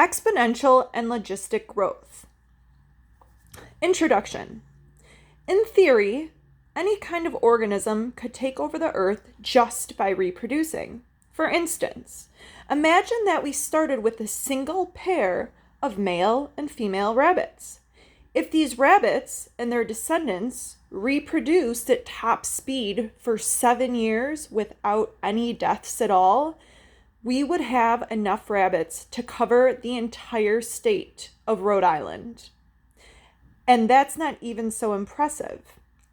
Exponential and logistic growth. Introduction. In theory, any kind of organism could take over the earth just by reproducing. For instance, imagine that we started with a single pair of male and female rabbits. If these rabbits and their descendants reproduced at top speed for 7 years without any deaths at all, we would have enough rabbits to cover the entire state of Rhode Island. And that's not even so impressive.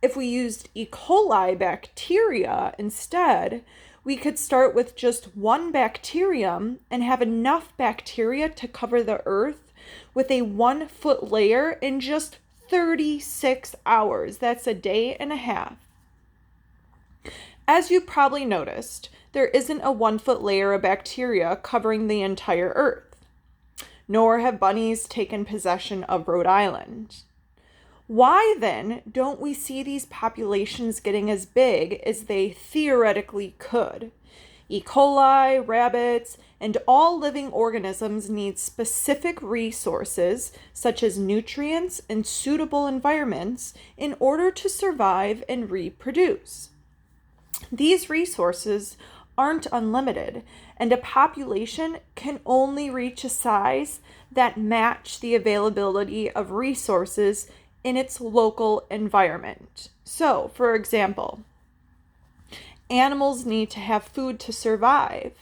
If we used E. coli bacteria instead, we could start with just one bacterium and have enough bacteria to cover the earth with a 1-foot layer in just 36 hours. That's a day and a half. As you probably noticed, there isn't a 1-foot layer of bacteria covering the entire earth, nor have bunnies taken possession of Rhode Island. Why then don't we see these populations getting as big as they theoretically could? E. coli, rabbits, and all living organisms need specific resources, such as nutrients and suitable environments, in order to survive and reproduce. These resources aren't unlimited, and a population can only reach a size that match the availability of resources in its local environment. So, for example, animals need to have food to survive.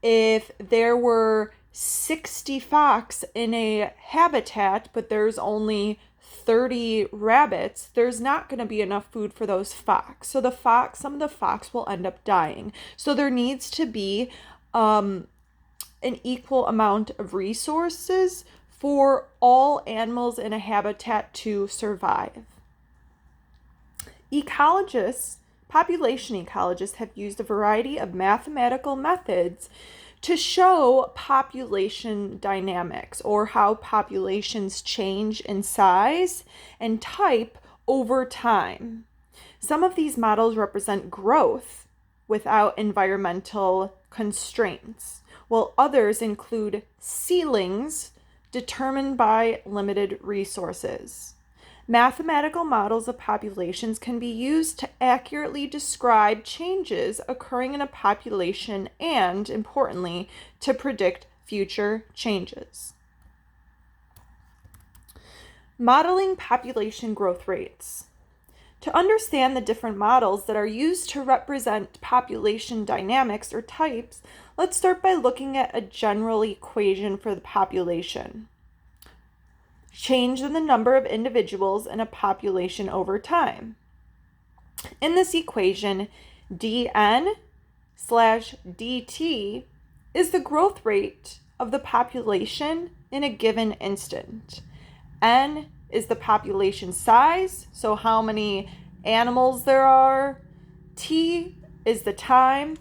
If there were 60 fox in a habitat, but there's only 30 rabbits, there's not going to be enough food for those fox. So some of the fox will end up dying. So there needs to be an equal amount of resources for all animals in a habitat to survive. Population ecologists have used a variety of mathematical methods to show population dynamics, or how populations change in size and type over time. Some of these models represent growth without environmental constraints, while others include ceilings determined by limited resources. Mathematical models of populations can be used to accurately describe changes occurring in a population and, importantly, to predict future changes. Modeling population growth rates. To understand the different models that are used to represent population dynamics or types, let's start by looking at a general equation for the population. Change in the number of individuals in a population over time. In this equation, dn/dt is the growth rate of the population in a given instant. N is the population size, so how many animals there are. T is the time,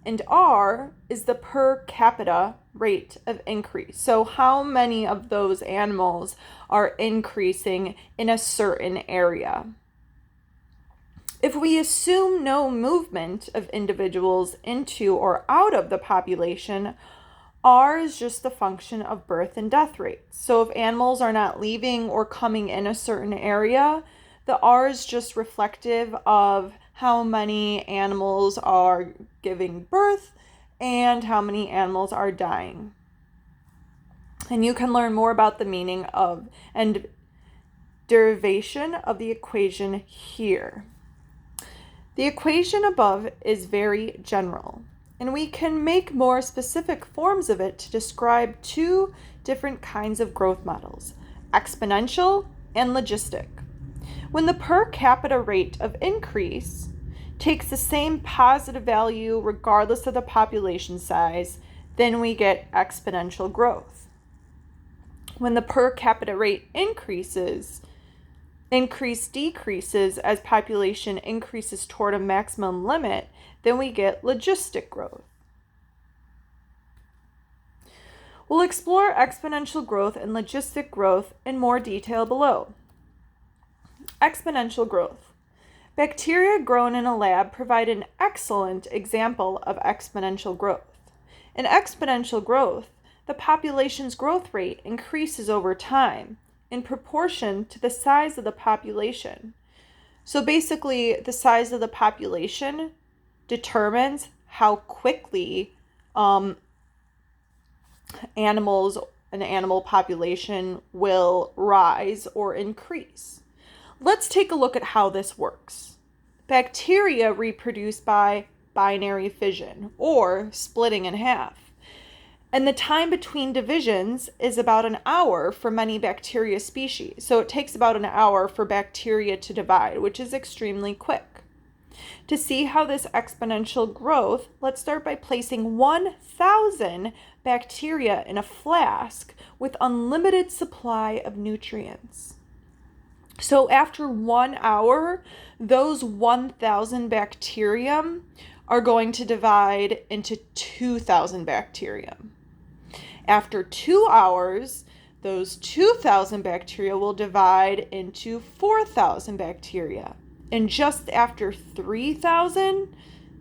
and R is the per capita rate of increase. So how many of those animals are increasing in a certain area. If we assume no movement of individuals into or out of the population, R is just the function of birth and death rates. So if animals are not leaving or coming in a certain area, the R is just reflective of how many animals are giving birth and how many animals are dying. And you can learn more about the meaning of and derivation of the equation here. The equation above is very general, and we can make more specific forms of it to describe two different kinds of growth models, exponential and logistic. When the per capita rate of increase takes the same positive value regardless of the population size, then we get exponential growth. When the per capita rate decreases as population increases toward a maximum limit, then we get logistic growth. We'll explore exponential growth and logistic growth in more detail below. Exponential growth. Bacteria grown in a lab provide an excellent example of exponential growth. In exponential growth, the population's growth rate increases over time in proportion to the size of the population. So basically, the size of the population determines how quickly an animal population will rise or increase. Let's take a look at how this works. Bacteria reproduce by binary fission, or splitting in half. And the time between divisions is about an hour for many bacteria species. So it takes about an hour for bacteria to divide, which is extremely quick. To see how this exponential growth, let's start by placing 1,000 bacteria in a flask with unlimited supply of nutrients. So after 1 hour, those 1,000 bacterium are going to divide into 2,000 bacterium. After 2 hours, those 2,000 bacteria will divide into 4,000 bacteria. And just after 3,000,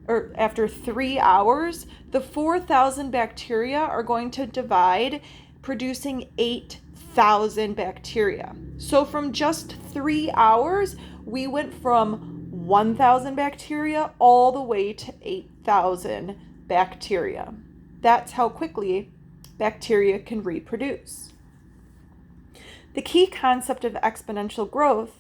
or after 3 hours, the 4,000 bacteria are going to divide, producing 8,000 bacteria. So from just 3 hours, we went from 1,000 bacteria all the way to 8,000 bacteria. That's how quickly bacteria can reproduce. The key concept of exponential growth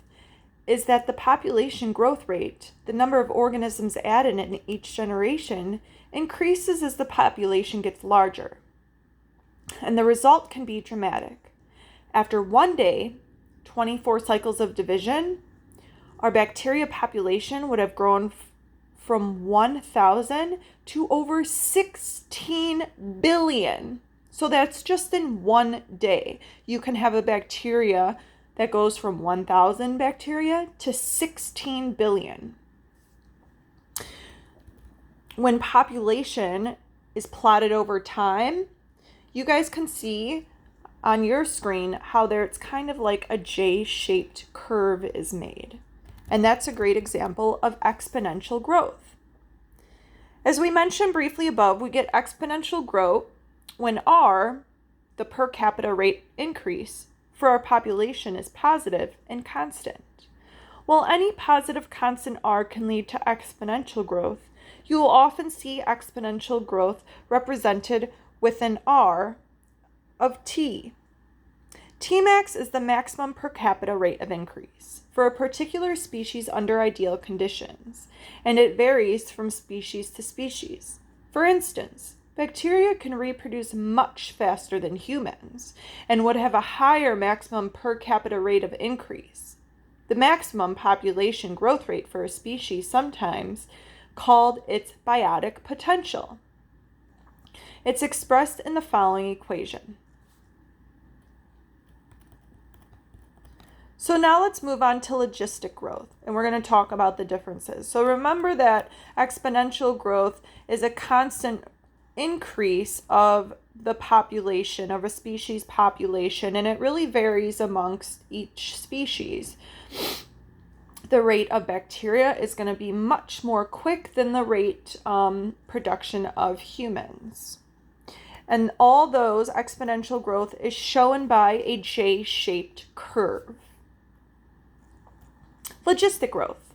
is that the population growth rate, the number of organisms added in each generation, increases as the population gets larger. And the result can be dramatic. After 1 day, 24 cycles of division, our bacteria population would have grown from 1,000 to over 16 billion. So that's just in 1 day. You can have a bacteria that goes from 1,000 bacteria to 16 billion. When population is plotted over time, you guys can see on your screen how it's kind of like a J-shaped curve is made. And that's a great example of exponential growth. As we mentioned briefly above, we get exponential growth when R, the per capita rate increase for our population, is positive and constant. While any positive constant R can lead to exponential growth, you will often see exponential growth represented with an R of T. Tmax is the maximum per capita rate of increase for a particular species under ideal conditions, and it varies from species to species. For instance, bacteria can reproduce much faster than humans and would have a higher maximum per capita rate of increase. The maximum population growth rate for a species sometimes called its biotic potential. It's expressed in the following equation. So now let's move on to logistic growth, and we're going to talk about the differences. So remember that exponential growth is a constant increase of the population, of a species population, and it really varies amongst each species. The rate of bacteria is going to be much more quick than the rate production of humans. And all those exponential growth is shown by a J-shaped curve. Logistic growth.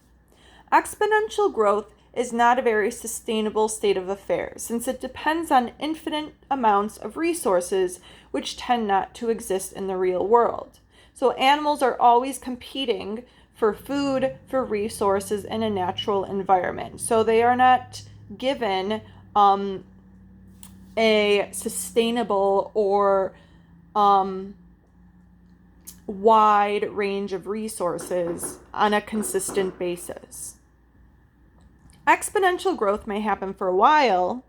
Exponential growth is not a very sustainable state of affairs, since it depends on infinite amounts of resources which tend not to exist in the real world. So animals are always competing for food, for resources in a natural environment. So they are not given a sustainable or wide range of resources on a consistent basis. Exponential growth may happen for a while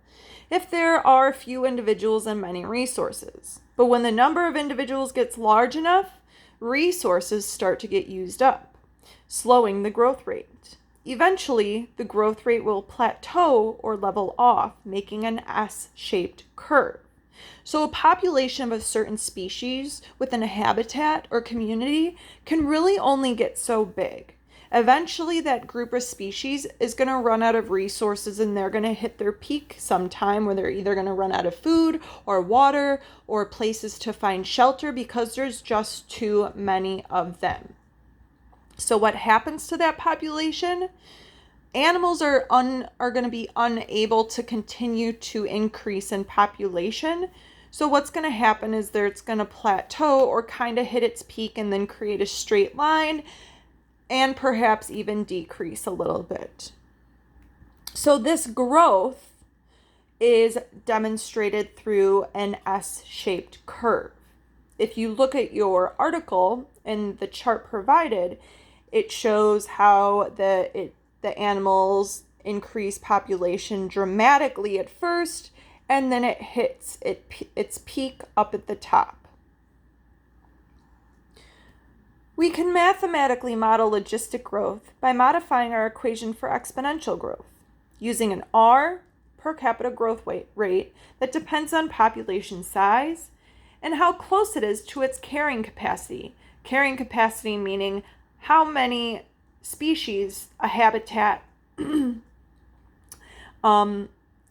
if there are few individuals and many resources. But when the number of individuals gets large enough, resources start to get used up, slowing the growth rate. Eventually, the growth rate will plateau or level off, making an S-shaped curve. So a population of a certain species within a habitat or community can really only get so big. Eventually, that group of species is going to run out of resources and they're going to hit their peak sometime where they're either going to run out of food or water or places to find shelter because there's just too many of them. So what happens to that population? Animals are going to be unable to continue to increase in population. So what's going to happen is it's going to plateau or kind of hit its peak and then create a straight line and perhaps even decrease a little bit. So this growth is demonstrated through an S-shaped curve. If you look at your article and the chart provided, it shows how the animals increase population dramatically at first, and then it hits its peak up at the top. We can mathematically model logistic growth by modifying our equation for exponential growth using an R, per capita growth rate, that depends on population size and how close it is to its carrying capacity. Carrying capacity meaning how many species a habitat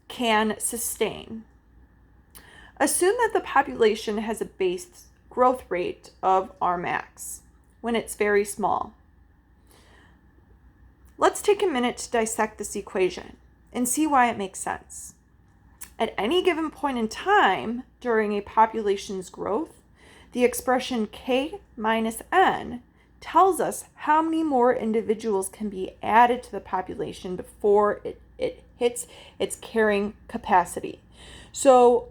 can sustain. Assume that the population has a base growth rate of R max when it's very small. Let's take a minute to dissect this equation and see why it makes sense. At any given point in time during a population's growth, the expression K minus N tells us how many more individuals can be added to the population before it hits its carrying capacity. So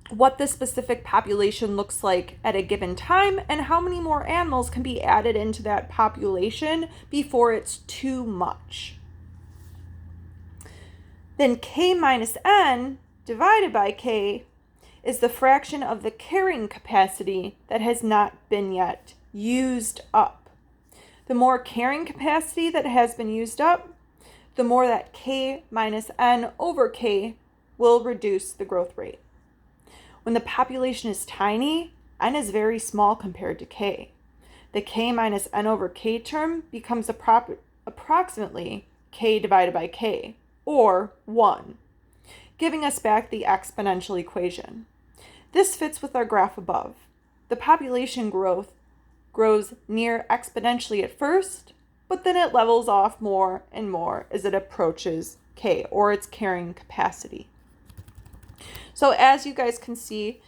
what the specific population looks like at a given time and how many more animals can be added into that population before it's too much. Then K minus N divided by K is the fraction of the carrying capacity that has not been yet used up. The more carrying capacity that has been used up, the more that K minus N over K will reduce the growth rate. When the population is tiny, N is very small compared to K. The K minus N over K term becomes approximately K divided by K, or 1, giving us back the exponential equation. This fits with our graph above. The population growth grows near exponentially at first, but then it levels off more and more as it approaches K, or its carrying capacity. So as you guys can see,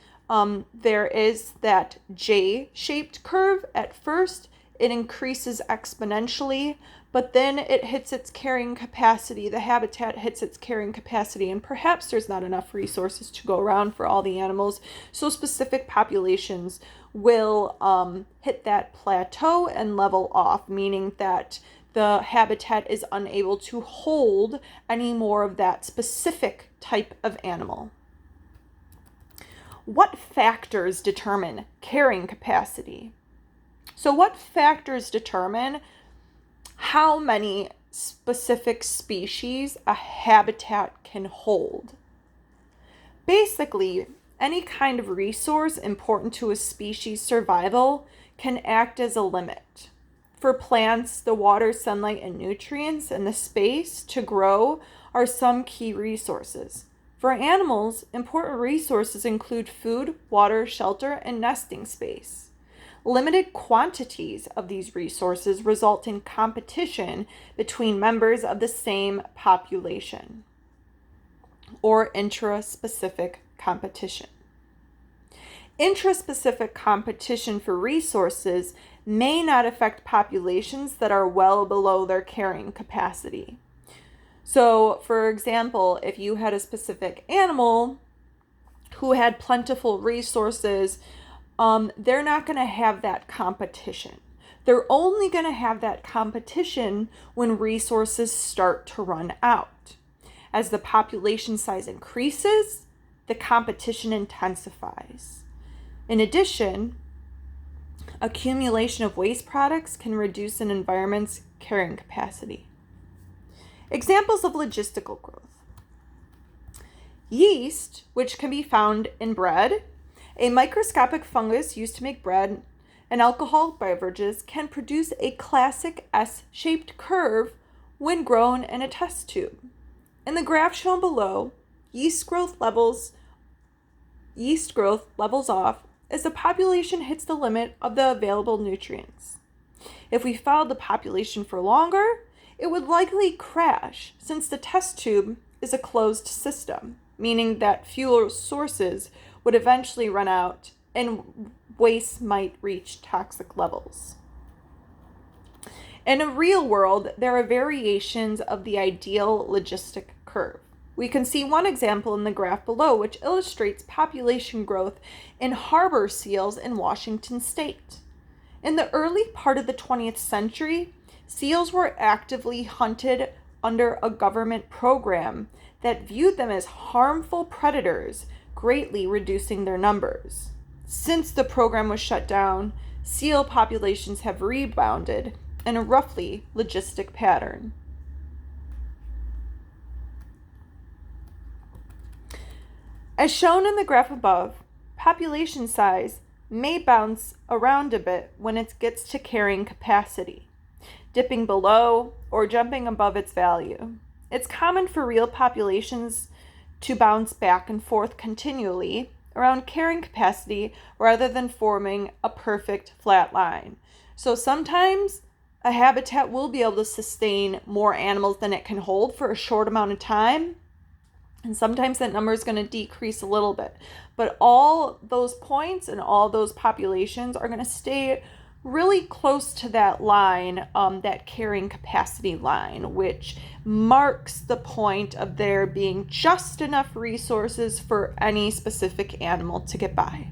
there is that J-shaped curve at first. It increases exponentially, but then it hits its carrying capacity. The habitat hits its carrying capacity, and perhaps there's not enough resources to go around for all the animals. So specific populations will hit that plateau and level off, meaning that the habitat is unable to hold any more of that specific type of animal. What factors determine carrying capacity? So what factors determine how many specific species a habitat can hold? Basically, any kind of resource important to a species' survival can act as a limit. For plants, the water, sunlight, and nutrients and the space to grow are some key resources. For animals, important resources include food, water, shelter, and nesting space. Limited quantities of these resources result in competition between members of the same population, or intraspecific competition. Intraspecific competition for resources may not affect populations that are well below their carrying capacity. So, for example, if you had a specific animal who had plentiful resources, they're not going to have that competition. They're only going to have that competition when resources start to run out. As the population size increases, the competition intensifies. In addition, accumulation of waste products can reduce an environment's carrying capacity. Examples of logistical growth. Yeast, which can be found in bread, a microscopic fungus used to make bread, And alcoholic beverages can produce a classic S-shaped curve when grown in a test tube. In the graph shown below, yeast growth levels off as the population hits the limit of the available nutrients. If we followed the population for longer, it would likely crash since the test tube is a closed system, meaning that fuel sources would eventually run out and waste might reach toxic levels. In a real world, there are variations of the ideal logistic curve. We can see one example in the graph below, which illustrates population growth in harbor seals in Washington state. In the early part of the 20th century, seals were actively hunted under a government program that viewed them as harmful predators, greatly reducing their numbers. Since the program was shut down, seal populations have rebounded in a roughly logistic pattern. As shown in the graph above, population size may bounce around a bit when it gets to carrying capacity, dipping below or jumping above its value. It's common for real populations to bounce back and forth continually around carrying capacity rather than forming a perfect flat line. So sometimes a habitat will be able to sustain more animals than it can hold for a short amount of time, and sometimes that number is going to decrease a little bit. But all those points and all those populations are going to stay really close to that line, that carrying capacity line, which marks the point of there being just enough resources for any specific animal to get by.